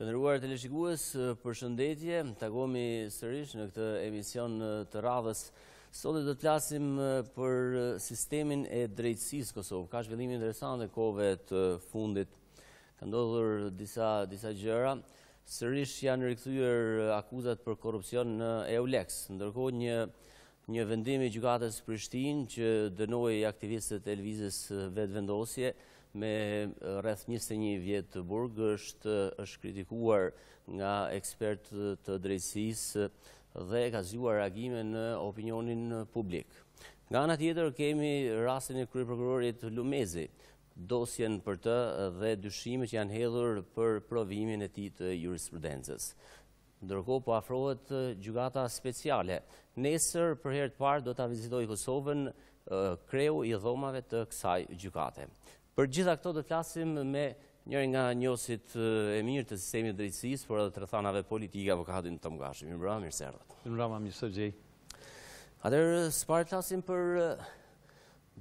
Të nderuar teleshikues, përshëndetje. Takohemi sërish në këtë emision të radhës. Sot do të flasim për sistemin e drejtësisë Kosovë. Ka zhvillime interesante kohëve të fundit. Ka ndodhur disa gjëra. Sërish janë rikthyer akuzat për korrupsion në EULEX, ndërkohë një vendim i gjykatës Prishtinë që dënoi aktivistët e lëvizjes vetëvendosje me rreth 21 vjet burg është kritikuar nga ekspertë të drejtësisë dhe ka zgjuar reagime në opinionin publik. Nga ana tjetër kemi rastin e kryeprokurorit Lumezi, dosjen për të dhe dyshimet që janë hedhur për provimin e tij të jurisprudencës. Ndërkohë po afrohet gjykata speciale. Nesër për herë të parë do ta vizitojë Kosovën kreu i dhomave të kësaj gjykate. Për gjitha këto do të flasim me njërin nga njohësit e mirë të sistemit drejtësisë, por edhe të rrethanave politike, avokatin Tom Gashi. Mirëmbrëma, mirë se erdhët. Mirëmbrëma, mirë se gjej. Atëherë, s'para të flasim për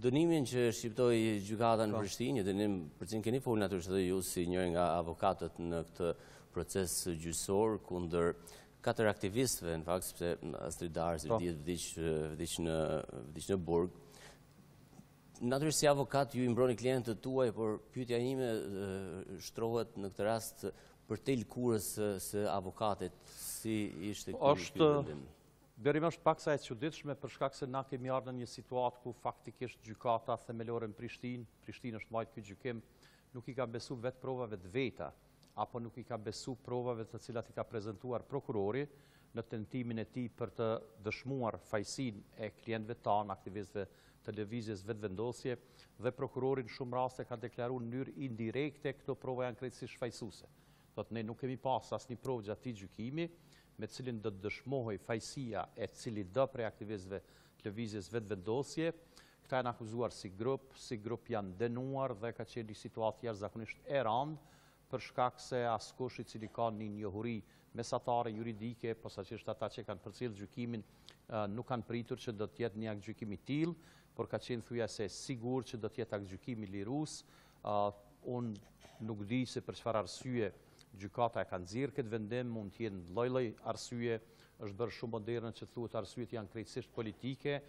dënimin që shqiptoi gjykata në Prishtinë, një dënim për cilin keni folur natyrisht edhe ju si njëri nga avokatët në këtë proces gjyqësor kundër 4 aktivistëve, në fakt sepse Astrid Darsi vdiq në burg. Natyrisht si avokat ju i mbroni klientët tuaj, por pyetja ime shtrohet në këtë rast për te lkurës së avokatit, si ishte ky vendim? Blerimin është paksa e çuditshme për shkak se na kemi ardhur në një situatë ku faktikisht gjykata themelore në Prishtinë është marrë ky gjykim, nuk i ka besu vetë provave të veta, apo nuk i ka besu provave të cilat i ka prezantuar prokurori në tentimin e tij për të dëshmuar fajësinë e klientëve tanë, aktivistëve të lëvizjes vetëvendosje, dhe prokurori në shumë raste ka deklaruar në mënyrë indirekte këto prova janë krejtësisht fajësuese. Thotë ne nuk kemi pas asnjë provë gjatë këtij gjykimi me cilin do të dëshmohej fajësia e cili do prej aktivistëve të lëvizjes vetëvendosje. Këta janë akuzuar si grup janë dënuar dhe ka qenë një situatë jashtëzakonisht e rëndë për shkak se askush i cili ka një njohuri mesatare juridike, posaçërisht ata që kanë përcjellë gjykimin, nuk kanë pritur që do të jetë një akt gjykimi i tillë, por ka qenë thujase sigurt që do të jetë akt gjykimi lirues. Unë nuk di se për çfarë arsye gjykata e ka nxjerrë këtë vendim, mund të jenë lloj-lloj arsye, është bërë shumë moderne që thuhet arsyet janë krejtësisht politike,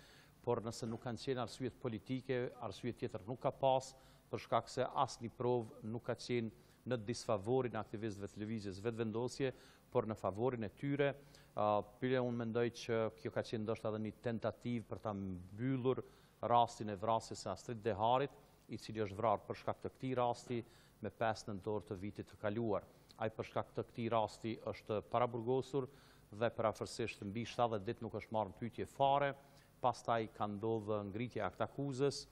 por nëse nuk kanë qenë arsyet politike, arsye tjetër nuk ka pas, për shkak se asnjë provë nuk ka qenë në disfavorin e aktivistëve të lëvizjes vetëvendosje, por në favorin e tyre. Unë mendoj që kjo ka qenë ndoshta edhe një tentativë për ta mbyllur rastin e vrasjes së Astrid Deharit, i cili është vrarë për shkak të këtij rasti me 5 nëntor të vitit të kaluar. Ai për shkak të këtij rasti është paraburgosur dhe parafërsisht mbi 70 ditë nuk është marrë në pyetje fare. Pastaj ka ndodhur ngritja e aktakuzës,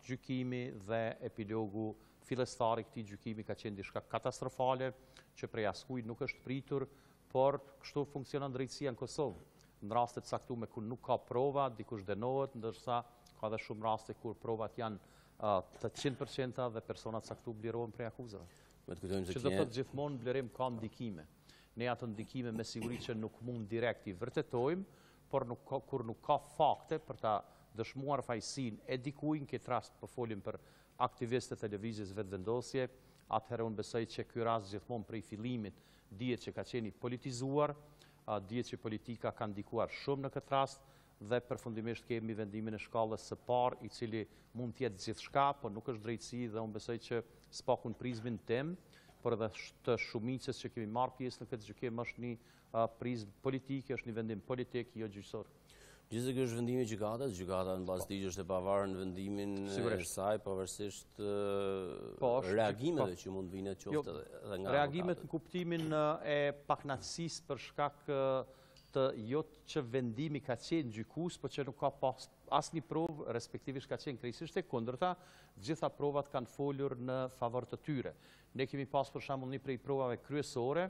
gjykimi dhe epilogu fillestar i këtij gjykimi ka qenë diçka katastrofale që prej askujt nuk është pritur, por kështu funksionon drejtësia në Kosovë. Në raste të caktuara ku nuk ka prova, dikush dënohet, ndërsa ka edhe shumë raste kur provat janë të 100% dhe persona të caktuar blirohen prej akuzave. Që do thotë gjithmonë Blerim ka ndikime. Ne ato ndikime me siguri që nuk mund direkt i vërtetojmë, por kur nuk ka fakte për ta dëshmuar fajësinë e dikujt, në këtë rast po folim për aktivistët e lëvizjes vetëvendosje, atëherë unë besoj që ky rast gjithmonë prej fillimit dihet që ka qenë i politizuar, dihet që politika ka ndikuar shumë në këtë rast dhe përfundimisht kemi vendimin e shkallës së parë, i cili mund të jetë gjithçka, por nuk është drejtësi dhe unë besoj që s'pakun prizmin tim, por edhe të shumicës që kemi marrë pjesë në këtë gjykim është një prizm politike, është një vendim politik, jo gjyqësor. Gjithsesi ky është vendimi i gjykatës, gjykata në bazë ligjit është e pavarur në vendimin e saj, pavarësisht reagimeve që mund vinë qoftë edhe nga reagimet në kuptimin e pakënaqësisë për shkak të jo që vendimi ka qenë gjykues, por që nuk ka pas asnjë provë, respektivisht ka qenë krejtësisht e kundërta, gjitha provat kanë folur në favor të tyre. Ne kemi pas për shembull një prej provave kryesore,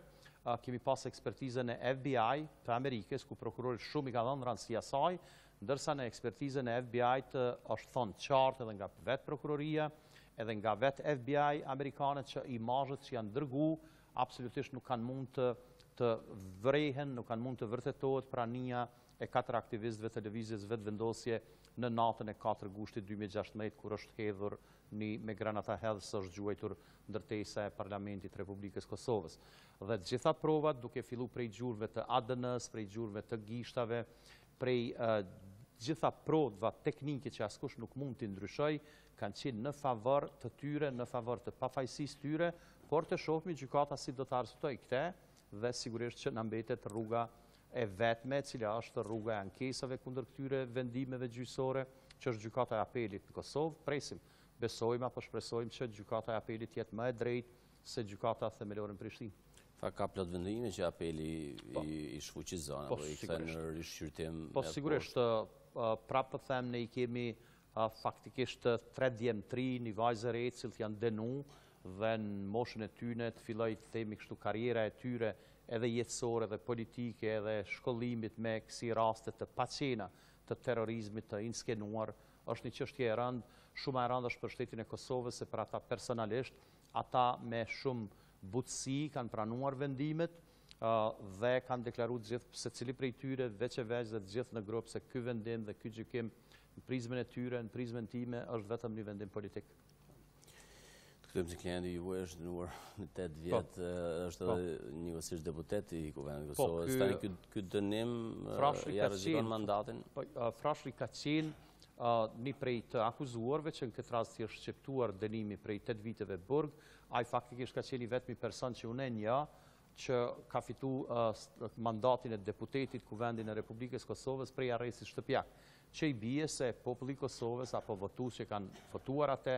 kemi pas ekspertizën e FBI të Amerikës, ku prokurori shumë i ka dhënë rëndësi asaj, ndërsa në ekspertizën e FBI-t është thënë qartë edhe nga vetë prokuroria, edhe nga vetë FBI amerikane që imazhet që janë dërguar absolutisht nuk kanë mund të të vrehen, nuk kanë mund të vërtetohet prania e 4 aktivistëve të lëvizjes vetëvendosje në natën e 4 gushtit 2016, kur është hedhur me granata hedhës së është gjuajtur ndërtesa e Parlamentit Republikës Kosovës. Dhe të gjitha provat, duke fillu prej gjurve të ADN-s, prej gjurve të gishtave, prej gjitha prova teknike që askush nuk mund të ndryshoj, kanë qenë në favor të tyre, në favor të pafajësisë tyre, por të shohmi gjykata si do të arsyetoj këte, dhe sigurisht që në mbetet rruga e vetme, cila është rruga e ankesave kundër këtyre vendimeve gjyqësore, që është gjykata e apelit në Kosovë. Presim, besojmë apo shpresojmë që gjykata e apelit jetë më e drejtë se gjykata themelore në Prishtinë. Ka plot vendime që apeli i shfuqizon, apo i kthen në rishqyrtim? Po, sigurisht, prapë të them, ne i kemi faktikisht 3 djemtri, një vajzë re, cilët janë denu, dhe në moshën e tyne të filloj të themi kështu karriera e tyre, edhe jetësore, edhe politike, edhe shkollimit me kësi rastet të paqena të terrorizmit të inskenuar, është një çështje e rëndë, shumë e rëndë është për shtetin e Kosovës, se për ata personalisht, ata me shumë butësi kanë pranuar vendimet dhe kanë deklaruar gjithë se cili prej tyre veç e veç dhe gjithë në grupë se ky vendim dhe ky gjykim në prizmën e tyre, në prizmën time, është vetëm një vendim politik. Të këtëm që klienti juaj është dënuar në 8 vjetë, është edhe njëkohësisht deputet i Kuvendit të Kosovës. Tani ky dënim ja rrezikon mandatin? Frashëri ka qenë një prej të akuzuarve që në këtë rast është shqiptuar dënimi prej 8 viteve burg, ai faktikisht ka qenë i vetmi person që që ka fitu mandatin e deputetit Kuvendit në Republikës Kosovës prej arrestit shtëpiak, që i bie se populli i Kosovës apo votues që kanë votuar atë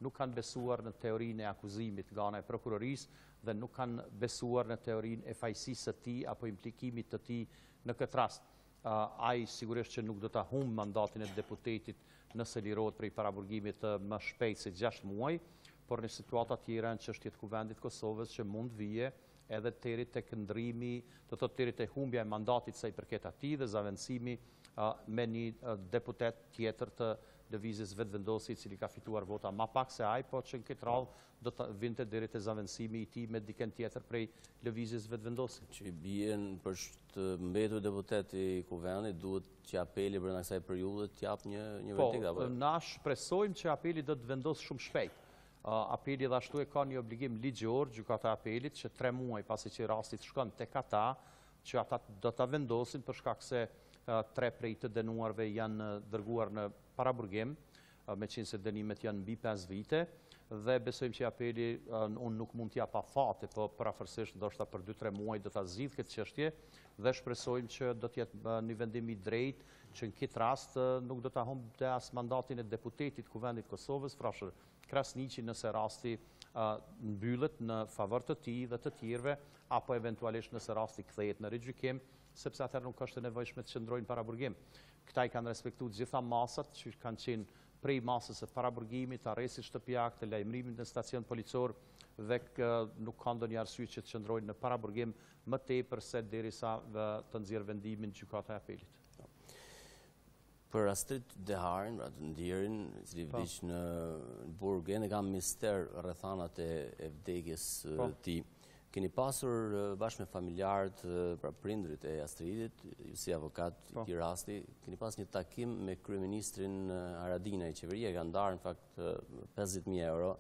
nuk kanë besuar në teorinë e akuzimit nga ana e prokurorisë dhe nuk kanë besuar në teorinë e fajësisë së tij apo implikimit të tij në këtë rast. Ai sigurisht që nuk do ta humb mandatin e deputetit nëse lirohet prej paraburgimit më shpejt se 6 muaj, por në situata tjera në çështjet e Kuvendit Kosovës që mund vije edhe deri tek ndrimi, do të thotë deri te humbja e mandatit sa i përket atij dhe zaventësimi me një deputet tjetër të lëvizjes vetëvendosje i cili ka fituar vota më pak se ai, po që në këtë radhë do të vinte deri te zaventësimi i tij me dikën tjetër prej lëvizjes vetëvendosje. Që i bien për të mbetur deputet i Kuvendit, duhet që apeli brenda kësaj periudhe të jap një verdikt apo? Po, na shpresojmë që apeli do të vendosë shumë shpejt. Apeli dhe ashtu e ka një obligim ligjor, gjykata e apelit, që 3 muaj pasi që rastit shkon tek ata, që ata do ta vendosin për shkak se 3 prej të dënuarve janë dërguar në paraburgim, me qenë se dënimet janë mbi 5 vite, dhe besojmë që apeli unë nuk mund t'ja pa fate, po parafërsisht ndoshta për 2-3 muaj do ta zgjidh këtë çështje dhe shpresojmë që do të jetë një vendim i drejtë që në këtë rast nuk do ta humbte as mandatin e deputetit Kuvendit Kosovës, Frashër Krasniqi, nëse rasti mbyllet në favor të tij dhe të tjerëve, apo eventualisht nëse rasti kthehet në rigjykim, sepse atëherë nuk është e nevojshme të qëndrojnë paraburgim. Këta i kanë respektuar gjitha masat që kanë qenë prej masës së paraburgimit, arrestit shtëpiak, të lajmërimit në stacion policor dhe nuk ka ndonjë arsye që të qëndrojnë në paraburgim më tepër se derisa të nxjerrë vendimin gjykata e apelit. Për Astrid Deharin, pra të ndjerin, i cili vdiq në burg, ende ka mister rrethanat e vdekjes tij. Keni pasur bashkë me familjarët, pra prindrit e Astridit, ju si avokat i këtij rasti, keni pas një takim me kryeministrin Haradinaj. Qeveria ka ndarë në fakt 50.000 euro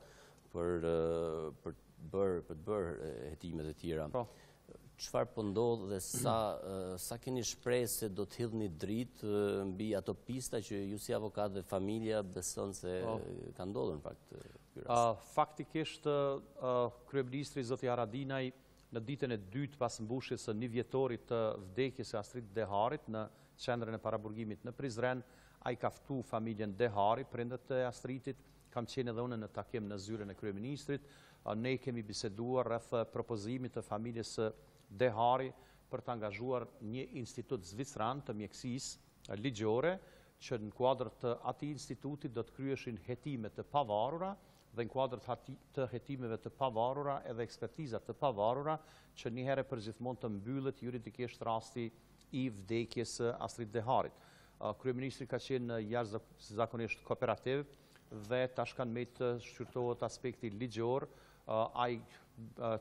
për të bërë hetimet e tjera. Çfarë po ndodh dhe sa keni shpresë se do të hidhni dritë mbi ato pista që ju si avokat dhe familja beson se ka ndodhur në fakt ky rast? Faktikisht kryeministri zoti Haradinaj në ditën e dytë pas mbushjes së 1 vjetorit të vdekjes së Astrid Deharit në qendrën e paraburgimit në Prizren, ai ka ftuar familjen Dehari, prindërt e Astridit, kam qenë edhe unë në takim në zyrën e kryeministrit. Ne kemi biseduar rreth propozimit të familjes së Dehari për të angazhuar një institut zvicran të mjekësisë ligjore që në kuadër të atij instituti do të kryeshin hetime të pavarura dhe në kuadër të hetimeve të pavarura edhe ekspertizat të pavarura që një herë për gjithmonë të mbyllet juridikisht rasti i vdekjes së Astrid Deharit. Kryeministri ka qenë jashtëzakonisht kooperativ dhe tash kanë me të shqyrtohet aspekti ligjor.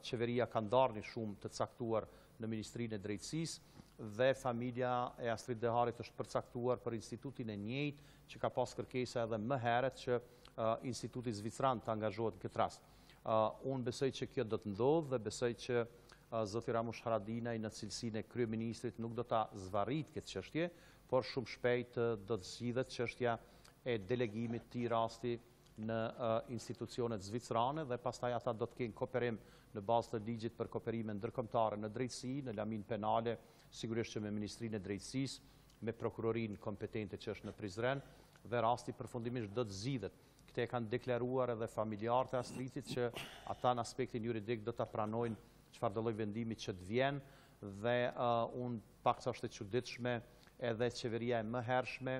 Qeveria ka ndarë një shumë të caktuar në Ministrinë e Drejtësisë dhe familja e Astrid Deharit është përcaktuar për institutin e njëjtë që ka pas kërkesa edhe më herët që instituti zvicran të angazhohet në këtë rast. Unë besoj që kjo do të ndodhë dhe besoj që zoti Ramush Haradinaj në cilësinë e kryeministrit nuk do ta zvarrit këtë çështje, por shumë shpejt do të zgjidhet çështja e delegimit të këtij rasti në institucionet zvicrane dhe pastaj ata do të kenë kooperim në bazë të ligjit për kooperime ndërkombëtare në drejtësi, në lamin penale, sigurisht që me Ministrinë e Drejtësisë, me prokurorinë kompetente që është në Prizren dhe rasti përfundimisht do të zgjidhet. Këte kanë deklaruar edhe familjarët e Astridit që ata në aspektin juridik do ta pranojnë çfarë do lloj vendimi që të vjen dhe unë pak sa është e çuditshme edhe qeveria e mëhershme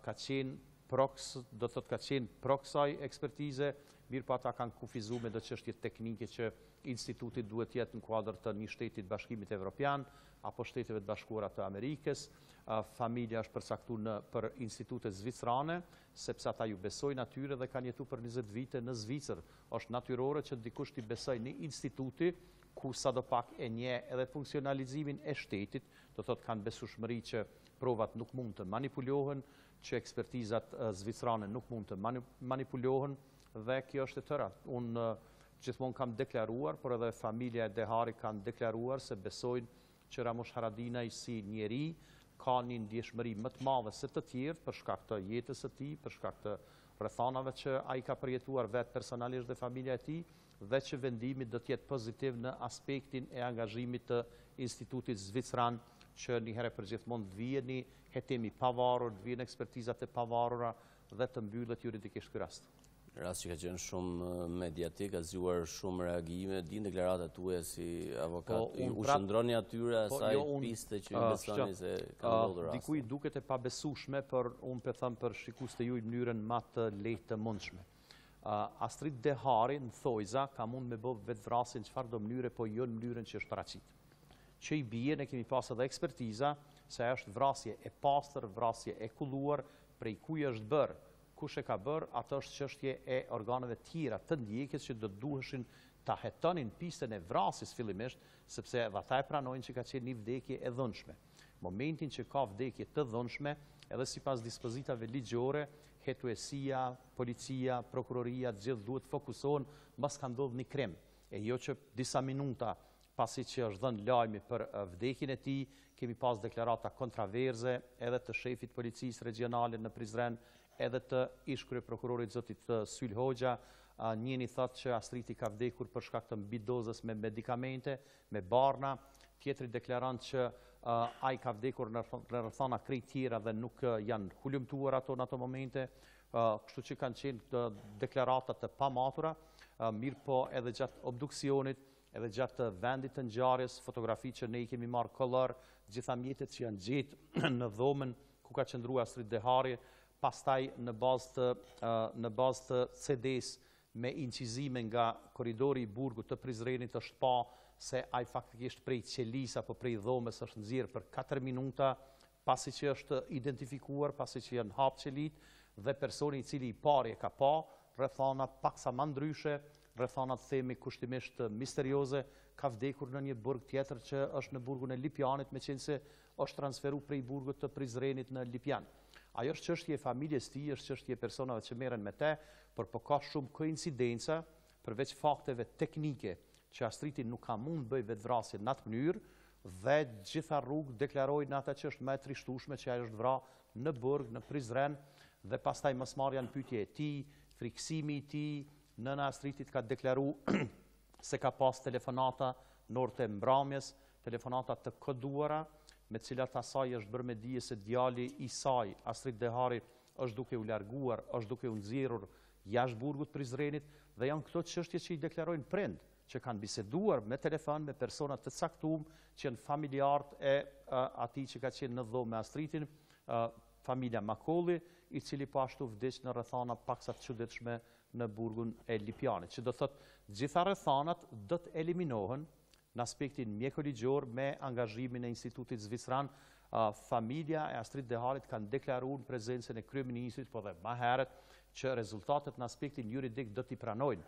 ka qenë do të thotë ka qenë pro kësaj ekspertize, mirë po ata kanë kufizuar me do çështje teknike që instituti duhet jetë në kuadër të një shteti të Bashkimit Evropian apo Shteteve të Bashkuara të Amerikës. Familja është përcaktuar për institutet zvicrane, sepse ata ju besojnë atyre dhe kanë jetuar për 20 vite në Zvicër. Është natyrore që dikush t'i besojë një instituti ku sadopak e njeh edhe funksionalizimin e shtetit, do thotë kanë besueshmëri që provat nuk mund të manipulohen, që ekspertizat zvicrane nuk mund të manipulohen dhe kjo është e tëra. Unë gjithmonë kam deklaruar, por edhe familja e Deharit kanë deklaruar se besojnë që Ramush Haradinaj si njeri ka një ndjeshmëri më të madhe se të tjerë për shkak të jetës së tij, për shkak të rrethanave që ai ka përjetuar vetë personalisht dhe familja e tij dhe që vendimi do të jetë pozitiv në aspektin e angazhimit të institutit zvicran që një herë për gjithmonë të vijë një hetim i pavarur, të vijnë ekspertizat e pavarura dhe të mbyllet juridikisht ky rast. Rast që ka qenë shumë mediatik, ka zgjuar shumë reagime, din deklaratat tuaja si avokat, u shndroni atyre asaj piste që ju besoni se ka ndodhur rasti. Dikuj duket e pabesueshme, por unë po them për shikues të juaj në mënyrën më të lehtë të mundshme. Astrid Dehari në thojza ka mund me bë vetvrasjen çfarë do mënyre, po jo në mënyrën që është paraqit. Që i bie ne kemi pas edhe ekspertiza se është vrasje e pastër, vrasje e kulluar, prej kuj është bërë, kush e ka bërë, atë është çështje e organeve tjera të ndjekjes që do duheshin ta hetonin pistën e vrasjes fillimisht, sepse edhe ata e pranojnë që ka qenë një vdekje e dhunshme. Momentin që ka vdekje të dhunshme, edhe sipas dispozitave ligjore, hetuesia, policia, prokuroria, të gjithë duhet fokusohen mbas ka ndodhur një krim, e jo që disa minuta pasi që është dhënë lajmi për vdekjen e tij, kemi pas deklarata kontraverze edhe të shefit policisë regionale në Prizren, edhe të ish kryeprokurorit zotit Syl Hoxha. Njëri thotë që Astriti ka vdekur për shkak të mbidozës me medikamente, me barna, tjetri deklarant që ai ka vdekur në rrethana krejt tjera dhe nuk janë hulumtuar ato në ato momente, kështu që kanë qenë deklarata të pamatura, mirë po edhe gjatë obduksionit, edhe gjatë vendit të ngjarjes, fotografi që ne i kemi marrë kollor, gjitha mjetet që janë gjetë në dhomën ku ka qëndruar Astrid Dehari, pastaj në bazë të CD-s me incizime nga korridori i burgut të Prizrenit është pa se ai faktikisht prej qelis apo prej dhomës është nxjerrë për 4 minuta, pasi që është identifikuar, pasi që janë hap qelit dhe personi i cili i pari e ka pa, rrethana paksa më ndryshe, rrethanat themi kushtimisht misterioze, ka vdekur në një burg tjetër që është në burgun e Lipjanit, meqense është transferu prej burgut të Prizrenit në Lipjan. Ajo është çështje e familjes tij, është çështje e personave që merren me te, por po ka shumë koincidenca përveç fakteve teknike që Astriti nuk ka mund bëj vetvrasje në atë mënyrë dhe gjitha rrugë deklarojnë ata që është më e trishtueshme që ajo është vrarë në burg, në Prizren dhe pastaj mosmarrja në pyetje e tij, friksimi i tij. Nëna Astritit ka deklaruar se ka pas telefonata në orët e mbrëmjes, telefonata të koduara, me cilat asaj është bërë me dije se djali i saj, Astrid Dehari, është duke u larguar, është duke u nxjerrur jashtë burgut Prizrenit dhe janë këto çështje që i deklarojnë prind, që kanë biseduar me telefon me persona të caktuar që janë familjarët e atij që ka qenë në dhomë me Astritin, familja Makolli, i cili po ashtu vdiq në rrethana paksa të çuditshme në burgun e Lipjanit, që do thotë gjitha rrethanat do të eliminohen në aspektin mjekoligjor me angazhimin e institutit zvicran. Familja e Astrid Deharit kanë deklaruar prezencën e kryeministrit, po dhe më herët që rezultatet në aspektin juridik do t'i pranojnë.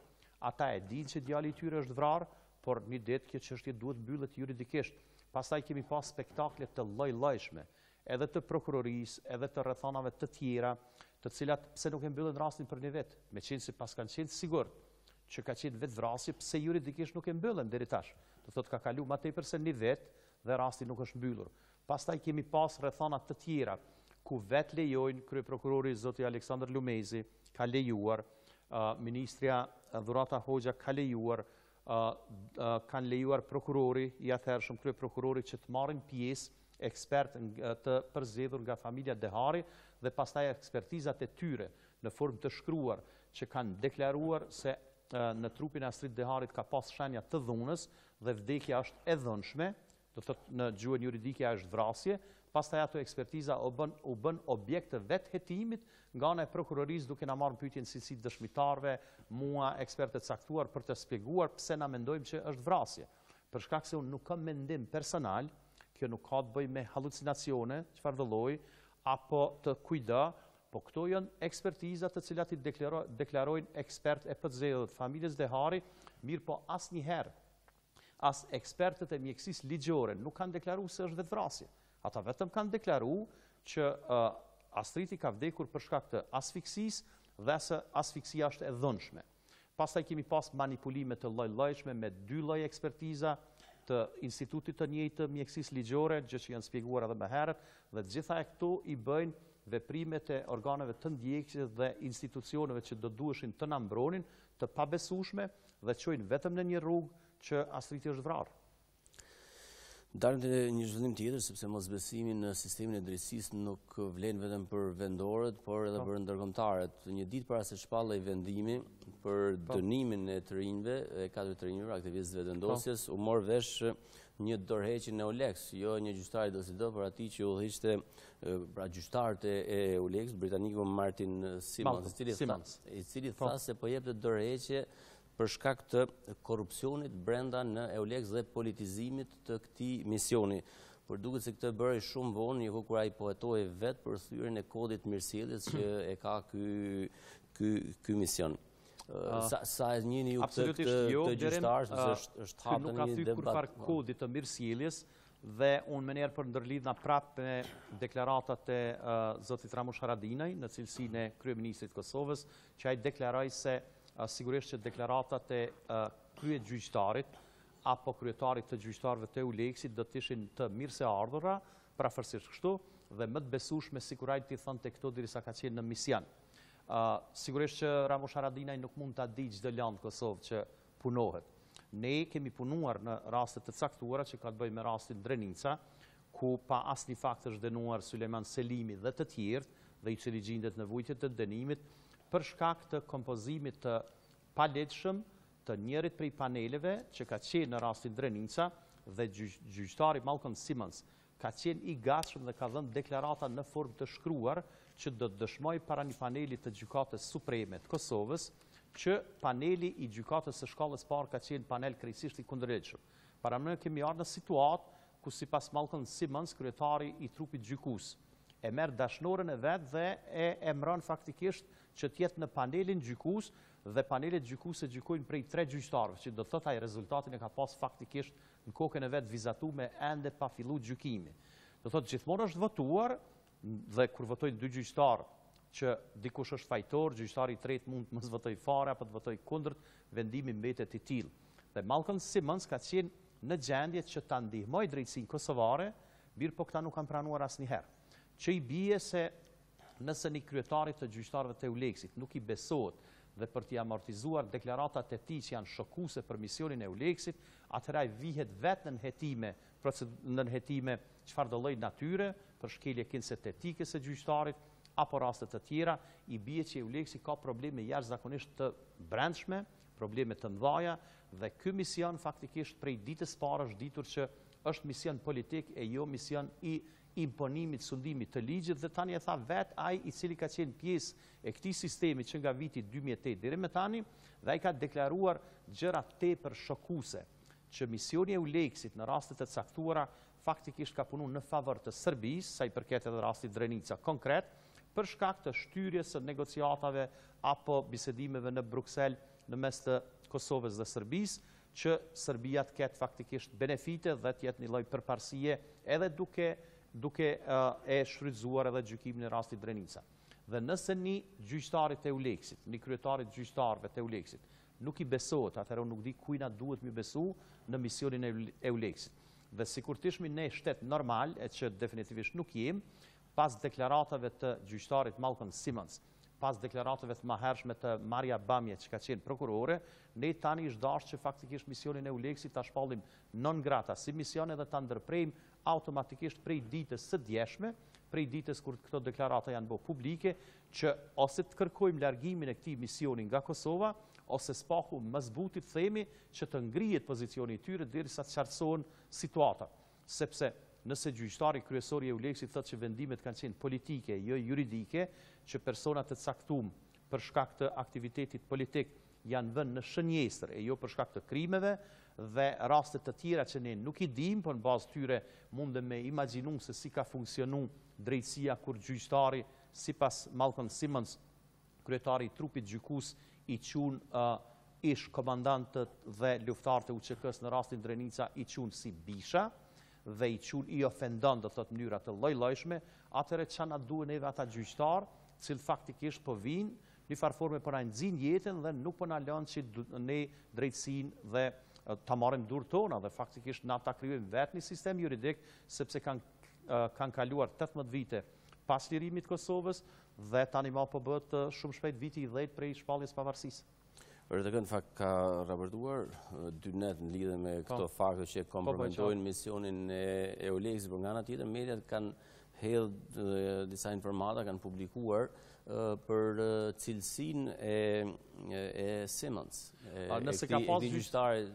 Ata e dinë që djali i tyre është vrarë, por një ditë kjo çështje duhet mbyllet juridikisht. Pastaj kemi pas spektakle të lloj-llojshme, edhe të prokurorisë, edhe të rrethonave të tjera, të cilat pse nuk e mbyllin rastin për një vit, meqenëse si pas kanë qenë sigurt që ka qenë vetë vrasje, pse juridikisht nuk e mbyllën deri tash. Do thotë ka kalu më tepër se një vit dhe rasti nuk është mbyllur. Pastaj kemi pas rrethona të tjera ku vetë lejojnë kryeprokurori zoti Aleksandër Lumezi ka lejuar, ministrja Dhurata Hoxha ka lejuar, kanë lejuar prokurori i atëhershëm kryeprokurori që të marrin pjesë ekspert të përzgjedhur nga familja Dehari dhe pastaj ekspertizat e tyre në formë të shkruar që kanë deklaruar se në trupin e Astrid Deharit ka pas shenja të dhunës dhe vdekja është e dhunshme, do thotë në gjuhën juridike është vrasje. Pastaj ato ekspertiza u bën objekt të vetë hetimit nga ana e prokurorisë duke na marrë pyetjen si dëshmitarve, mua ekspertë të caktuar për të shpjeguar pse na mendojmë që është vrasje. Për shkak se unë nuk kam mendim personal, kjo nuk ka të bëjë me halucinacione, çfarë do lloji, apo të kujda, po këto janë ekspertiza të cilat i deklarojnë ekspert e përzgjedhur familjes Dehari, mirë po asnjëherë as ekspertët e mjekësisë ligjore nuk kanë deklaruar se është vetvrasje. Ata vetëm kanë deklaruar që Astriti ka vdekur për shkak të asfiksisë dhe se asfiksia është e dhunshme. Pastaj kemi pas manipulime të lloj-llojshme me 2 lloj ekspertiza të institutit të njëjtë të mjekësisë ligjore, gjë që janë shpjeguar edhe më herët, dhe të gjitha këto i bëjnë veprimet e organeve të ndjekjes dhe institucioneve që do duheshin të na mbronin të pabesueshme dhe çojnë vetëm në një rrugë që Astriti është vrarë. Dalim të një zhvillim tjetër, sepse mosbesimi në sistemin e drejtësisë nuk vlen vetëm për vendorët, por edhe për ndërkombëtarët. Një ditë para se shpallej vendimi për dënimin e të rinjve, e 4 të rinjve, aktivistëve të vendosjes, u mor vesh një dorëheqje në Eulex, jo një gjyqtar do si do, por atij që udhëhiqte pra gjyqtarët e Eulex, britaniku Martin Simmons, i cili tha se po jepte dorëheqje për shkak të korrupsionit brenda në Eulex dhe politizimit të këtij misioni. Por duket se këtë bëri shumë vonë, një kur ai po hetoi vetë për thyrjen e kodit mirësjelljes që e ka ky mision. Sa e njihni ju këtë gjyqtar, sepse është hapur një debat. Nuk ka thyer kurfar kodit të mirësjelljes dhe unë më njerë për ndërlidhna prapë me deklaratat e zotit Ramush Haradinaj në cilësinë e kryeministrit Kosovës, që ai deklaroi se sigurisht që deklaratat e kryegjyqtarit apo kryetarit të gjyqtarëve të Eulexit do të ishin të mirëseardhura, prafërsisht kështu, dhe më të besueshme sikur ai t'i thonte këto derisa ka qenë në mision. Sigurisht që Ramush Haradinaj nuk mund ta di çdo land Kosovë që punohet. Ne kemi punuar në raste të caktuara që ka të bëjë me rastin Drenica, ku pa asnjë fakt është dënuar Sulejman Selimi dhe të tjerë, dhe i cili gjendet në vujtje të dënimit për shkak të kompozimit të palegjshëm të njërit prej paneleve që ka qenë në rastin Drenica dhe gjyqtari Malcolm Simmons ka qenë i gatshëm dhe ka dhënë deklarata në formë të shkruar që do të dëshmoj para një paneli të Gjykatës Supreme të Kosovës që paneli i Gjykatës së shkallës parë ka qenë panel krejtësisht i kundërligjshëm. Para më kemi ardhur në situatë ku sipas Malcolm Simmons, kryetari i trupit gjykues, e merr dashnorën e vet dhe e emëron faktikisht që të jetë në panelin gjykues dhe panelet gjykuese gjykojnë prej 3 gjyqtarëve, që do të thotë ai rezultatin e ka pas faktikisht në kokën e vet vizatuar me ende pa filluar gjykimi. Do thotë gjithmonë është votuar dhe kur votojnë 2 gjyqtarë që dikush është fajtor, gjyqtari i tretë mund të mos votojë fare apo të votojë kundërt, vendimi mbetet i tillë. Dhe Malcolm Simmons ka qenë në gjendje që ta ndihmojë drejtësinë kosovare, mirë po këta nuk kanë pranuar asnjëherë. Që i bie se nëse një kryetarit të gjyqtarëve të Eulexit nuk i besohet dhe për t'i amortizuar deklaratat e tij që janë shokuese për misionin e Eulexit, atëherë ai vihet vetë në hetime çfarë do lloj natyre, për shkelje kinsetetike së gjyqtarit apo raste të tjera, i bie që Eulexi ka probleme jashtëzakonisht të brendshme, probleme të mëdha dhe ky mision faktikisht prej ditës parë është ditur që është mision politik e jo mision i imponimit, sundimit të ligjit, dhe tani e tha vetë ai i cili ka qenë pjesë e këtij sistemi që nga viti 2008 deri më tani, dhe ai ka deklaruar gjëra tepër shokuese që misioni e Eulexit në raste të caktuara faktikisht ka punuar në favor të Serbisë, sa i përket edhe rastit Drenica konkret, për shkak të shtyrjes së negociatave apo bisedimeve në Bruksel në mes të Kosovës dhe Serbisë, që Serbia të ketë faktikisht benefite dhe të jetë një lloj përparësie edhe duke e shfrytzuar edhe gjykimin e rastit Drenica. Dhe nëse një gjyqtarit e Euleksit, një kryetarit gjyqtarëve të Euleksit, nuk i besohet, atëherë nuk di kujna duhet mi besu në misionin e Euleksit. Dhe sikur të ishmi ne shtet normal, e që definitivisht nuk jem, pas deklaratave të gjyqtarit Malcolm Simmons, pas deklaratave të mahershme të Marja Bamje që ka qenë prokurore, ne tani është dashur që faktikisht misionin e Euleksit ta shpallim non grata si mision edhe ta ndërprejmë automatikisht prej ditës së djeshme, prej ditës kur këto deklarata janë bërë publike, që ose të kërkojmë largimin e këtij misioni nga Kosova, ose spaku më zbutit themi që të ngrihet pozicioni i tyre derisa të qartësohen situata. Sepse nëse gjyqtari kryesori i Euleksit thotë që vendimet kanë qenë politike, jo juridike, që personat të caktuar për shkak të aktivitetit politik janë vënë në shënjestër e jo për shkak të krimeve dhe raste të tjera që ne nuk i dim, por në bazë tyre mundem me imagjinu se si ka funksionu drejtësia kur gjyqtari, sipas Malcolm Simmons, kryetari i trupit gjykus, i qunë ish komandantët dhe luftarët e UÇK-s në rastin Drenica i qunë si bisha dhe i qunë i ofendon, do thot mënyra të lloj-llojshme, atëre që na duhen neve ata gjyqtarë, cilë faktikisht po vinë një farforme po na nxin jetën dhe nuk po na lënë që ne drejtësinë dhe ta marrim dur tona dhe faktikisht na ta krijojmë vetë një sistem juridik sepse kanë kaluar 18 vite pas lirimit të Kosovës dhe tani më po bëhet shumë shpejt viti i 10 prej shpalljes pavarësisë. RTK në fakt ka raportuar 2 net në lidhje me këto fakte që kompromitojnë misionin e Euleksit, por nga ana tjetër mediat kanë hedhë disa informata, kanë publikuar për cilësinë e Simmons. Nëse ka pas gjyqtari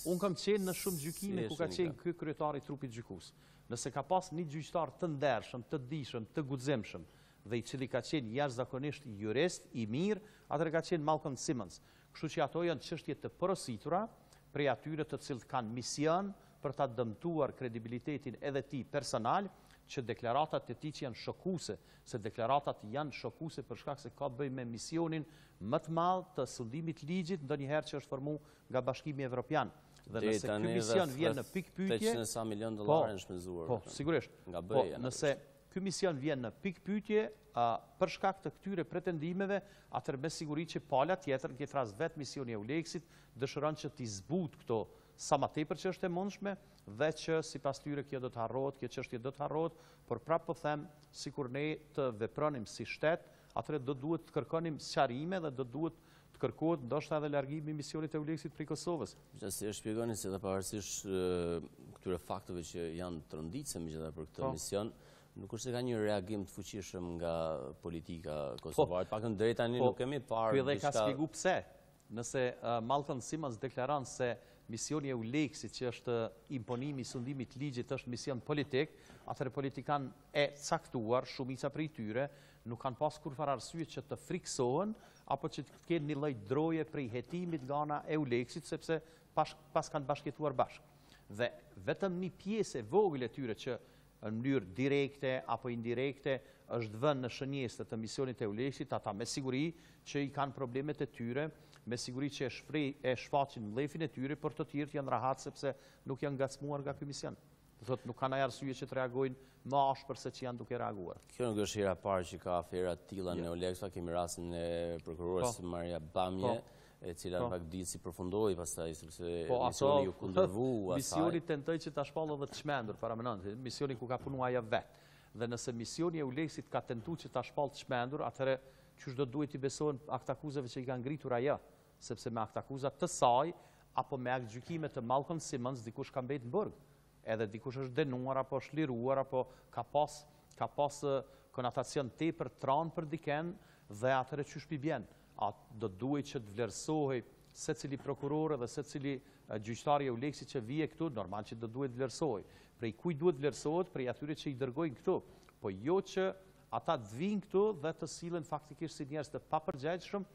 unë kam qenë në shumë gjykime ku ka qenë ky kryetari i trupit gjykus. Nëse ka pas një gjyqtar të ndershëm, të dijshëm, të guximshëm dhe i cili ka qenë jashtëzakonisht jurist i mirë, atëherë ka qenë Malcolm Simmons. Kështu që ato janë çështje të porositura prej atyre të cilët kanë mision për ta dëmtuar kredibilitetin edhe ti personal, që deklaratat e tij janë shokuese, se deklaratat janë shokuese për shkak se ka bëj me misionin më të madh të sundimit ligjit ndonjëherë që është formuar nga Bashkimi Evropian. Dhe nëse ky mision vjen në pikë pyetje, $800 milionë janë shpenzuar. Po, sigurisht. Nga BE-ja. Nëse ky mision vjen në pikë pyetje për shkak të këtyre pretendimeve, atëherë me siguri që pala tjetër, në këtë rast vetë misioni i Euleksit, dëshiron që t'i zbut këto sa më tepër që është e mundshme dhe që sipas tyre kjo do të harrohet, kjo çështje do të harrohet, por prapë po them, sikur ne të vepronim si shtet, atëherë do duhet të kërkonim sqarime dhe do duhet të kërkohet ndoshta edhe largimi i misionit të Euleksit prej Kosovës. Si e shpjegoni se edhe pavarësisht këtyre fakteve që janë të rënditshme megjithatë për këtë mision, nuk është se ka një reagim të fuqishëm nga politika kosovare. Paktën deri tani nuk kemi parë diçka. Ky edhe ka shpjegu pse. Nëse Malcolm Simmons deklaron se misioni e Euleksit që është imponimi i sundimit ligjit është mision politik, atëherë politikan e caktuar, shumica prej tyre, nuk kanë pas kurfar arsye që të friksohen apo që të kenë një lloj droje prej hetimit nga ana e Euleksit, sepse pas kanë bashkëtuar bashkë. Dhe vetëm një pjesë e vogël e tyre që në mënyrë direkte apo indirekte është vënë në shënjestë të misionit e Euleksit, ata me siguri që i kanë problemet e tyre, me siguri që e shfaqin mlefin e tyre, por të tjerë janë rahat sepse nuk janë ngacmuar nga ky mision. Do thotë nuk kanë arsye që të reagojnë më ashpër se që janë duke reaguar. Kjo nuk është hera parë që ka afera të tilla në Euleks, kemi rastin e prokurores Marja Bamje, e cila në fakt di si përfundoi pastaj sepse misioni u kundërvu asaj. Misioni tentoi që ta shpallë edhe të çmendur para menonte, misioni ku ka punuar ajo vet. Dhe nëse misioni e Euleksit ka tentuar që ta shpallë të çmendur, atëherë qysh do duhet i besohen aktakuzave që i kanë ngritur ajo, sepse me aktakuzat të saj apo me aktgjykime të Malcolm Simmons dikush ka mbetë në burg. Edhe dikush është denuar apo është liruar apo ka pas konotacion tepër tran për diken dhe atëherë çysh pi bjen. Do duhet që të vlerësohej secili prokuror dhe secili gjyqtar i Euleksit që vije këtu, normal që do duhet vlerësohej. Prej kujt duhet vlerësohet? Prej atyre që i dërgojnë këtu, po jo që ata të vinë këtu dhe të sillen faktikisht si njerëz të papërgjegjshëm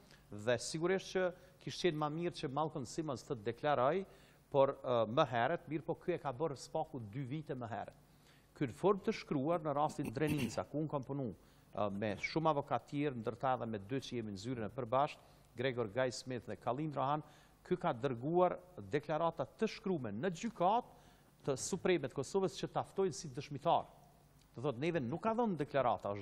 dhe sigurisht që kishte qenë më mirë që Malcolm Simmons të deklaroj, por më herët, mirë po ky e ka bërë spaku 2 vite më herët. Ky në formë të shkruar në rastin Drenica, ku unë kam punu me shumë avokat tjerë, ndërta edhe me 2 që jemi në zyrën e përbashkët, Gregor Guy Smith dhe Kalin Rahan, ky ka dërguar deklarata të shkrume në gjykatë të Supremet Kosovës që taftojnë si dëshmitar. Do thotë neve nuk ka dhënë deklarata,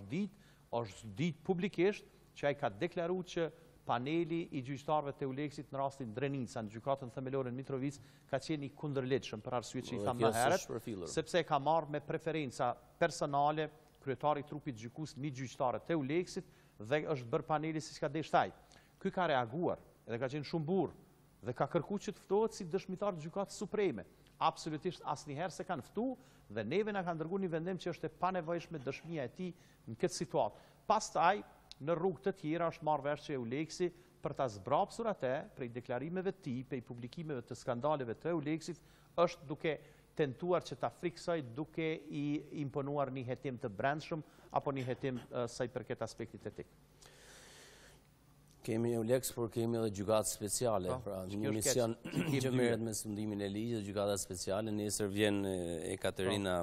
është ditë publikisht që ai ka deklaruar që paneli i gjyqtarëve të Euleksit në rastin Drenica në gjykatën themelore në Mitrovic ka qenë i kundërligjshëm për arsye që i tham më herët, sepse ka marrë me preferenca personale kryetari i trupit gjykues një gjyqtarë të Euleksit dhe është bërë paneli siç ka deshur ai. Ky ka reaguar dhe ka qenë shumë burr dhe ka kërkuar që të ftohet si dëshmitar të gjykatës supreme. Absolutisht asnjëherë se kanë ftuar dhe neve na kanë dërguar një vendim që është e panevojshme dëshmia e tij në këtë situatë. Pastaj në rrugë të tjera është marrë vesh që Euleksi për ta zbrapsur atë prej deklarimeve të tij, prej publikimeve të skandaleve të Euleksit, është duke tentuar që ta friksoj duke i imponuar një hetim të brendshëm apo një hetim sa i përket aspektit etik. Kemi Euleks, por kemi edhe gjykatë speciale, pra një mision që merret me sundimin e ligjit, gjykata speciale. Nesër vjen Ekaterina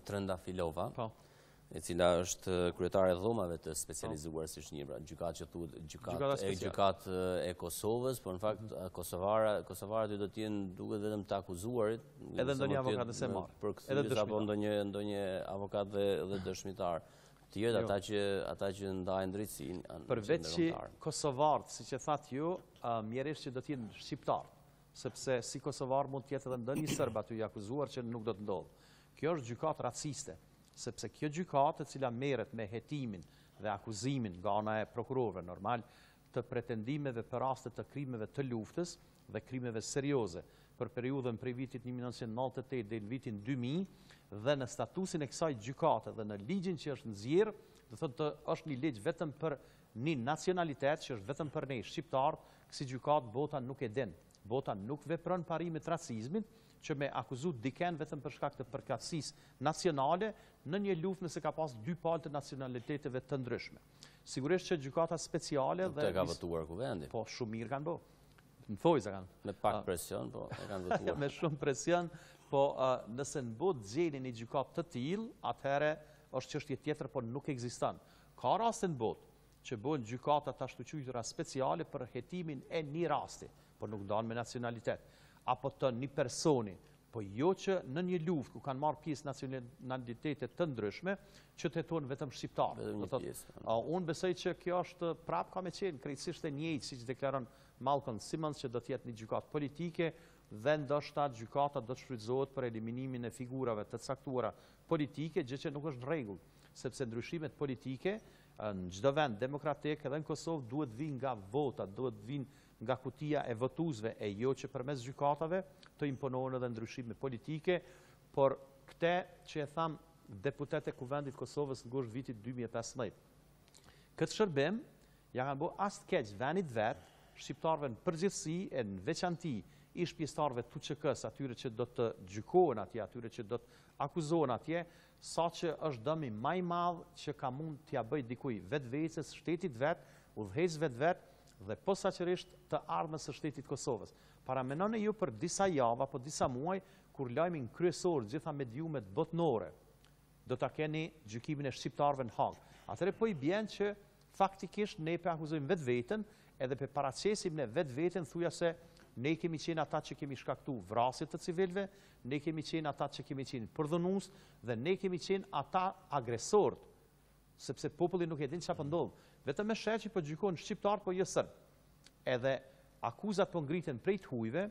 Trendafilova, e cila është kryetare e dhomave të specializuar siç njeh, pra gjykatë që thuhet gjykatë e Kosovës, por në fakt kosovarët do të jenë duket vetëm të akuzuarit, edhe ndonjë avokat se marr, edhe apo ndonjë avokat dhe dëshmitar. Tjerë ata që ndajnë drejtësinë. Përveç që kosovarët, siç e thatë ju, mjerisht që do të jenë shqiptar, sepse si kosovar mund të jetë edhe ndonjë serb aty i akuzuar që nuk do të ndodhë. Kjo është gjykatë raciste, sepse kjo gjykatë e cila merret me hetimin dhe akuzimin nga ana e prokurorëve normal të pretendimeve për raste të krimeve të luftës dhe krimeve serioze për periudhën prej vitit 1998 deri në vitin 2000 dhe në statusin e kësaj gjykate dhe në ligjin që është nxjerr, do thotë është një ligj vetëm për një nacionalitet që është vetëm për ne shqiptarët, kësi gjykatë bota nuk e din. Bota nuk vepron parimet racizmit që me akuzu diken vetëm për shkak të përkatësisë nacionale në një luftë nëse ka pas dy palë të nacionaliteteve të ndryshme. Sigurisht që gjykata speciale dhe ka votuar kuvendi. Po shumë mirë kanë bërë. Në thojza kanë. Me pak presion, po e kanë votuar. Me shumë presion, po nëse në botë gjeni një gjykatë të tillë, atëherë është çështje tjetër, por nuk ekziston. Ka raste në botë që bëhen gjykata të ashtu quajtura speciale për hetimin e një rasti, por nuk ndahen me nacionalitet, apo të një personi, po jo që në një luftë ku kanë marrë pjesë nacionalitete të ndryshme, që të jetojnë vetëm shqiptarë. Unë besoj që kjo është prapë ka me qenë krejtësisht e njëjtë, siç deklaron Malcolm Simmons, që do të jetë një gjykatë politike dhe ndoshta gjykata do të shfrytëzohet për eliminimin e figurave të caktuara politike, gjë që nuk është në rregull, sepse ndryshimet politike në çdo vend demokratik edhe në Kosovë duhet vinë nga vota, duhet vinë nga kutia e votuesve e jo që përmes gjykatave të imponohen edhe ndryshime politike, por këtë që e tham deputetët e Kuvendit Kosovës në gusht vitit 2015. Këtë shërbim ja kanë bërë as të keq vendit vet, shqiptarëve në përgjithësi e në veçanti ish pjesëtarëve të UÇK-s, atyre që do të gjykohen atje, atyre që do të akuzohen atje, saqë është dëmi më i madh që ka mund t'ia bëj dikujt vetvetes shtetit vet, udhëheqësve vet dhe posaçërisht të ardhmës së shtetit Kosovës. Paramenoni ju për disa javë apo disa muaj kur lajmin kryesor gjitha mediumet botnore do ta keni gjykimin e shqiptarëve në Hag. Atëherë po i bën që faktikisht ne pe akuzojmë vetveten edhe pe paraqesim ne vetveten thuja se ne kemi qenë ata që kemi shkaktuar vrasje të civilëve, ne kemi qenë ata që kemi qenë përdhunues dhe ne kemi qenë ata agresorët, sepse populli nuk e din çfarë po ndodh. Vetëm me sheh që po gjykojnë shqiptar po jo serb. Edhe akuzat po ngriten prej të hujve,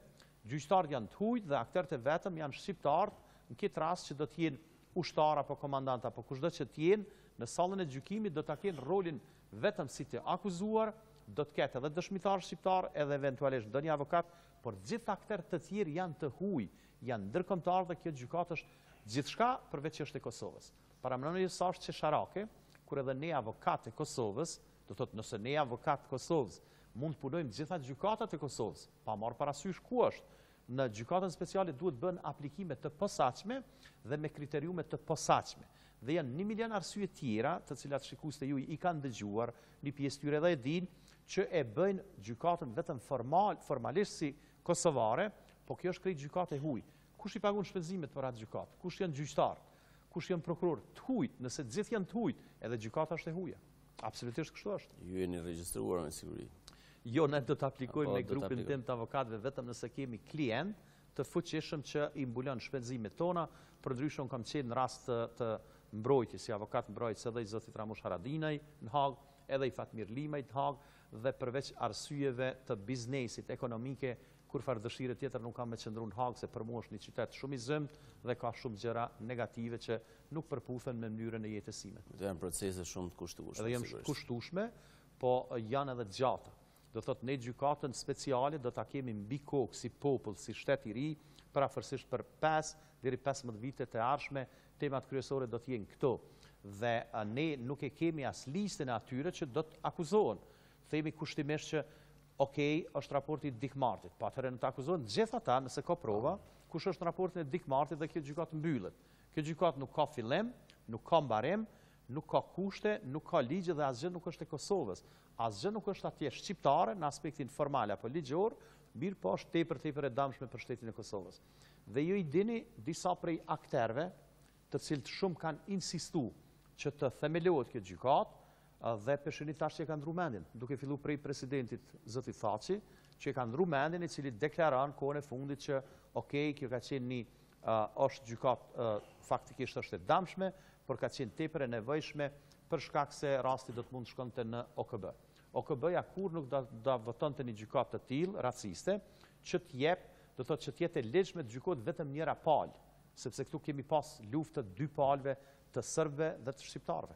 gjyqtarët janë të hujt dhe aktorët e vetëm janë shqiptarët, në këtë rast që do të jenë ushtar apo komandant apo kushdo që të jenë në sallën e gjykimit do ta kenë rolin vetëm si të akuzuar, do të ketë edhe dëshmitar shqiptar edhe eventualisht ndonjë avokat, por gjithë aktorët të tjerë janë të huj, janë ndërkombëtar dhe kjo gjykatë është gjithçka përveç çështës e Kosovës. Paramenoni sa është çesharake, kur edhe ne avokatë e Kosovës, do thotë nëse ne avokatë të Kosovës mund të punojmë gjitha gjykatat e Kosovës, pa marrë parasysh ku është, në gjykatën speciale duhet bën aplikime të posaçme dhe me kriteriume të posaçme. Dhe janë 1 milion arsye tjera, të cilat shikues të juaj i kanë dëgjuar, një pjesë tyre edhe e dinë, që e bëjnë gjykatën vetëm formalisht si kosovare, po kjo është krejt gjykatë e huj. Kush i pagon shpenzimet për atë gjykatë? Kush janë gjyqtar? Kush janë prokuror? Të hujt, nëse të gjithë janë të hujt, edhe gjykata është e huja. Absolutisht kështu është. Ju jeni regjistruar me siguri. Jo, ne do të aplikojmë me grupin tim të avokatëve vetëm nëse kemi klient të fuqishëm që i mbulon shpenzimet tona, përndryshe kam qenë në rast të mbrojtjes, si avokat mbrojtës edhe i zotit Ramush Haradinaj në Hagë, edhe i Fatmir Limaj në Hagë, dhe përveç arsyeve të biznesit ekonomike, kur farë dëshire tjetër nuk kam me qëndru në Hagë, se për mua është një qytet shumë i zëmt dhe ka shumë gjëra negative që nuk përputhen me mënyrën e jetës sime. Dhe janë procese shumë të kushtueshme. Dhe janë kushtueshme, po janë edhe të gjata. Do thotë ne gjykatën speciale do ta kemi mbi kokë si popull, si shtet i ri, parafërsisht për 5 deri 15 vitet e ardhshme, temat kryesore do të jenë këto. Dhe ne nuk e kemi as listën e atyre që do të akuzohen. Themi kushtimisht që është raporti i dikmartit, po atëherë në të akuzohen gjithë ata nëse ka prova, kush është në raportin e dikmartit dhe kjo gjykatë mbyllet. Kjo gjykatë nuk ka fillim, nuk ka mbarim, nuk ka kushte, nuk ka ligje dhe asgjë nuk është e Kosovës. Asgjë nuk është atje shqiptare në aspektin formal apo ligjor, mirë po është tepër e damshme për shtetin e Kosovës. Dhe ju i dini disa prej akterëve, të cilët shumë kanë insistu që të themelohet kjo gjykatë dhe peshinit tash që e kanë ndru mendjen, duke fillu prej presidentit Zoti Thaçi, që e kanë ndru mendjen i cili deklaron kohën e fundit që kjo ka qenë një është gjykatë faktikisht është e damshme, por ka qenë tepër e nevojshme për shkak se rasti do të mund shkonte në OKB. OKB-ja kur nuk do votonte një gjykatë të tillë raciste, që të jep, do thotë që të jetë e lehtëshme të gjykohet vetëm njëra palë, sepse këtu kemi pas luftë të dy palëve të serbëve dhe të shqiptarëve.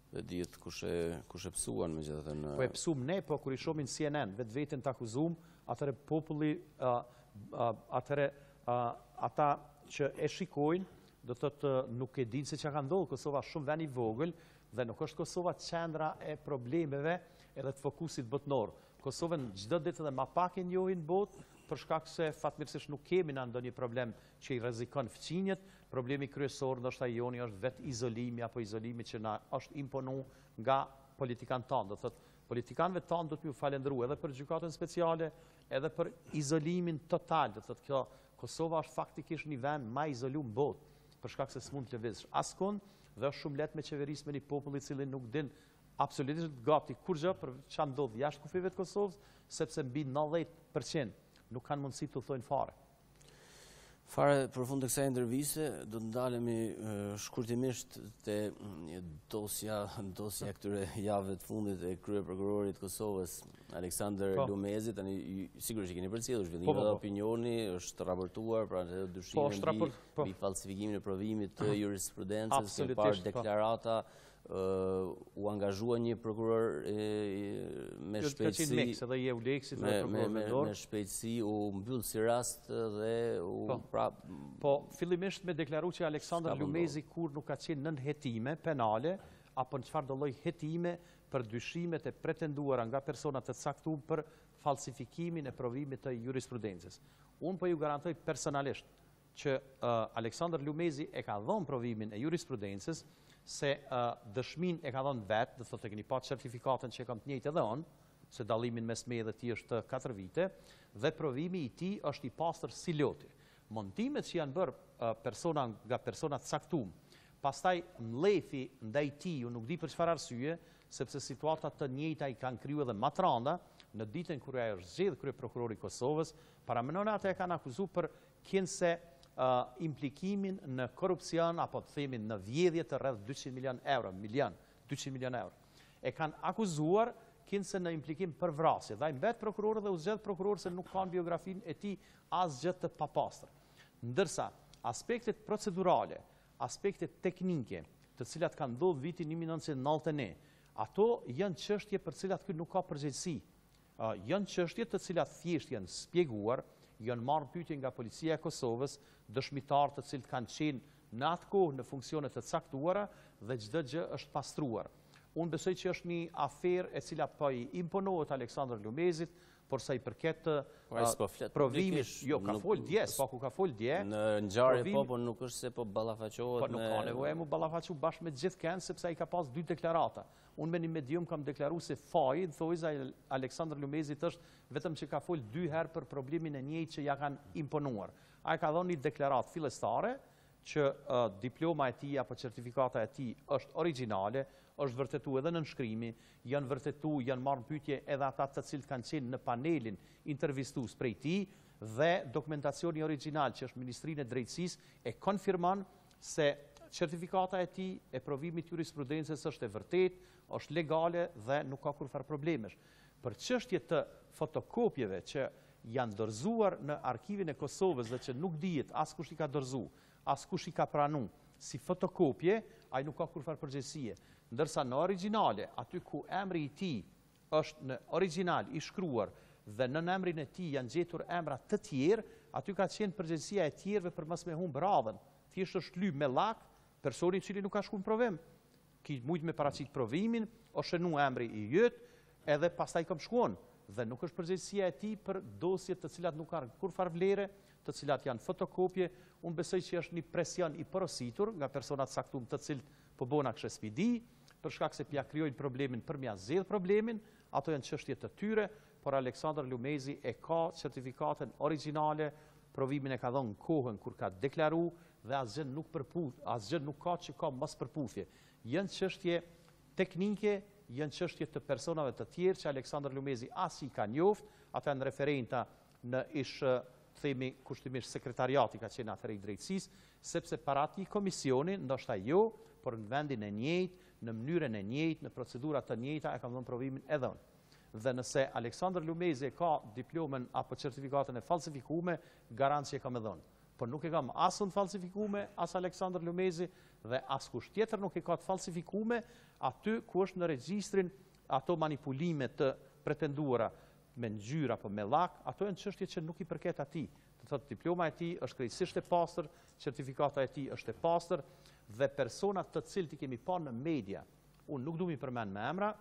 Dhe dihet kush e psuan megjithatë në Po e psuam ne, po kur i shohim në CNN, vetveten të akuzum, atëre populli, atëre ata që e shikojnë, do thotë nuk e dinë se çka ka ndodhur. Kosova është shumë vend i vogël dhe nuk është Kosova qendra e problemeve edhe të fokusit botnor. Kosovën çdo ditë edhe më pak e njohin botë, për shkak se fatmirësisht nuk kemi na ndonjë problem që i rrezikon fqinjet. Problemi kryesor ndoshta joni është vetë izolimi apo izolimi që na është imponu nga politikanët tanë. Do thotë politikanëve tanë do të më falendëruar edhe për gjykatën speciale, edhe për izolimin total. Do thotë kjo Kosova është faktikisht një vend më i izoluar në botë, për shkak se s'mund të lëvizsh askund dhe është shumë lehtë me qeverisë me një popull i cili nuk din absolutisht gati kur gjë për çfarë ndodh jashtë kufive të Kosovës, sepse mbi 90% nuk kanë mundësi të thojnë fare. Fare për fund të kësaj interviste do të ndalemi shkurtimisht te dosja këtyre javëve të fundit e kryeprokurorit të Kosovës, Aleksandr Lumezi. Tani sigurisht e keni përcjellur zhvillimet dhe opinioni, është raportuar pra dyshime mbi falsifikimin e provimit të jurisprudencës, kemi parë deklarata, u angazhua një prokuror me shpejtësi, me shpejtësi u mbyll si rast dhe Po, fillimisht me deklaru që Aleksandr Lumezi kur nuk ka qenë nën hetime penale, apo në çfarë do lloj hetime për dyshimet e pretenduara nga persona të caktuar për falsifikimin e provimit të jurisprudencës. Unë po ju garantoj personalisht që Aleksandr Lumezi e ka dhënë provimin e jurisprudencës, se dëshmin e ka dhënë vetë, dhe thotë e keni pa certifikatën që e kam të njëjtë edhe unë, se dallimin mes me dhe ti është 4 vite, dhe provimi i tij është i pastër si loti. Montimet që janë bërë nga personat caktuar, pastaj mlefi ndaj tij, unë nuk di për çfarë arsye, sepse situata të njëjta i kanë kriju edhe matranda, në ditën kur ai është zgjedhur kryeprokurori i Kosovës, paramenon ata e kanë akuzuar për kinse implikimin në korupcion apo të themi në vjedhje të rreth 200 milion euro. E kanë akuzuar kinse në implikim për vrasje. Dhe ai mbet prokuror dhe u zgjedh prokuror se nuk kanë biografinë e tij asgjë të papastër. Ndërsa aspektet procedurale, aspektet teknike, të cilat kanë ndodhur vitin 1991, ato janë çështje për të cilat ky nuk ka përgjegjësi. Janë çështje të cilat thjesht janë spjeguar, janë marrë pyetje nga policia e Kosovës, dëshmitarë të cilët kanë qenë në atë kohë në funksione të caktuara dhe çdo gjë është pastruar. Unë besoj që është një aferë e cila po i imponohet Aleksandr Lumezit, por sa i përket provimit, jo, ka fol dje, ku ka fol dje. Në ngjarje po nuk është se po ballafaqohet. Po nuk ka nevojë mu ballafaqu bashkë me gjithë kënd, sepse ai ka pas 2 deklarata. Unë me një medium kam deklaruar se faji, thojza Aleksandr Lumezit është vetëm që ka fol 2 herë për problemin e njëjtë që ja kanë imponuar. Ai ka dhënë një deklaratë fillestare, që diploma e tij apo certifikata e tij është origjinale, është vërtetuar edhe në nënshkrimi, janë marrë në pyetje edhe ata të cilët kanë qenë në panelin intervistues prej tij dhe dokumentacioni origjinal që është Ministrinë e Drejtësisë e konfirmon se certifikata e tij e provimit jurisprudencës është e vërtetë, është legale dhe nuk ka kurfar problemesh. Për çështje të fotokopjeve që janë dorëzuar në arkivin e Kosovës dhe që nuk dihet as kush i ka dorëzuar, as kush i ka pranuar si fotokopje, ai nuk ka kurfar përgjegjësie. Ndërsa në origjinale, aty ku emri i tij është në origjinal i shkruar dhe në emrin e tij janë gjetur emra të tjerë, aty ka qenë përgjegjësia e tjerëve për mos me humbë radhën. Thjesht është lyp me llak personi i cili nuk ka shkuar në provim. Ki mujt me paraqit provimin, o shënu emri i yt, edhe pastaj kam shkuan dhe nuk është përgjegjësia e tij për dosjet të cilat nuk kanë kurfar vlere, të cilat janë fotokopje. Unë besoj që është një presion i porositur nga personat saktum të cilët po bona kështu spidi, për shkak se pja krijojnë problemin për mja zgjedh problemin, ato janë çështje të tyre, por Aleksandër Lumezi e ka certifikatën origjinale, provimin e ka dhënë në kohën kur ka deklaruar dhe asgjë nuk ka që ka mos përputhje. Janë çështje teknike, janë çështje të personave të tjerë që Aleksandër Lumezi as i ka njoft, ata janë referenta në themi kushtimisht sekretariati ka qenë atëherë i drejtësisë, sepse para atij komisioni, ndoshta jo, por në vendin e njëjtë, në mënyrën e njëjtë, në procedurat të njëjta e ka dhënë provimin e dhënë. Dhe nëse Aleksandër Lumezi ka diplomën apo certifikatën e falsifikuar, garanci e ka më dhënë. Por nuk e kam as unë falsifikuar, as Aleksandër Lumezi dhe as kush tjetër nuk e ka të falsifikuar, aty ku është në regjistrin ato manipulime të pretenduara me ngjyrë apo me llak, ato janë çështje që nuk i përket atij. Do thotë diploma e tij është krejtësisht e pastër, certifikata e tij është e pastër dhe personat të cilët i kemi parë në media, unë nuk dua mi përmend me emra,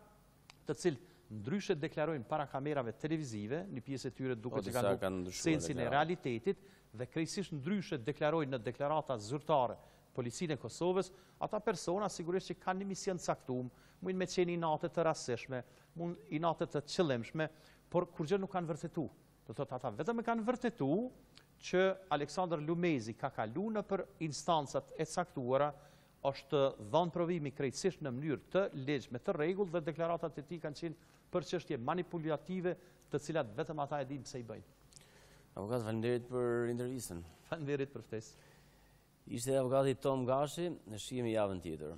të cilët ndryshe deklarojnë para kamerave televizive, një pjesë e tyre duket që kanë sensin e realitetit dhe krejtësisht ndryshe deklarojnë në deklarata zyrtare Policinë e Kosovës, ata persona sigurisht që kanë një mision caktuar, mund me qenë inate të rastësishme, mund inate të qëllimshme, por kurgjë nuk kanë vërtetuar. Do thotë ata vetëm e kanë vërtetuar që Aleksandër Lumezi ka kaluar nëpër instancat e caktuara, është dhënë provimi krejtësisht në mënyrë të legjshme, të rregullt dhe deklaratat e tij kanë qenë për çështje manipulative, të cilat vetëm ata e dinë pse i bëjnë. Avokat, faleminderit për intervistën. Faleminderit për ftesë. Ishte avokati Tom Gashi, ne shihemi javën tjetër.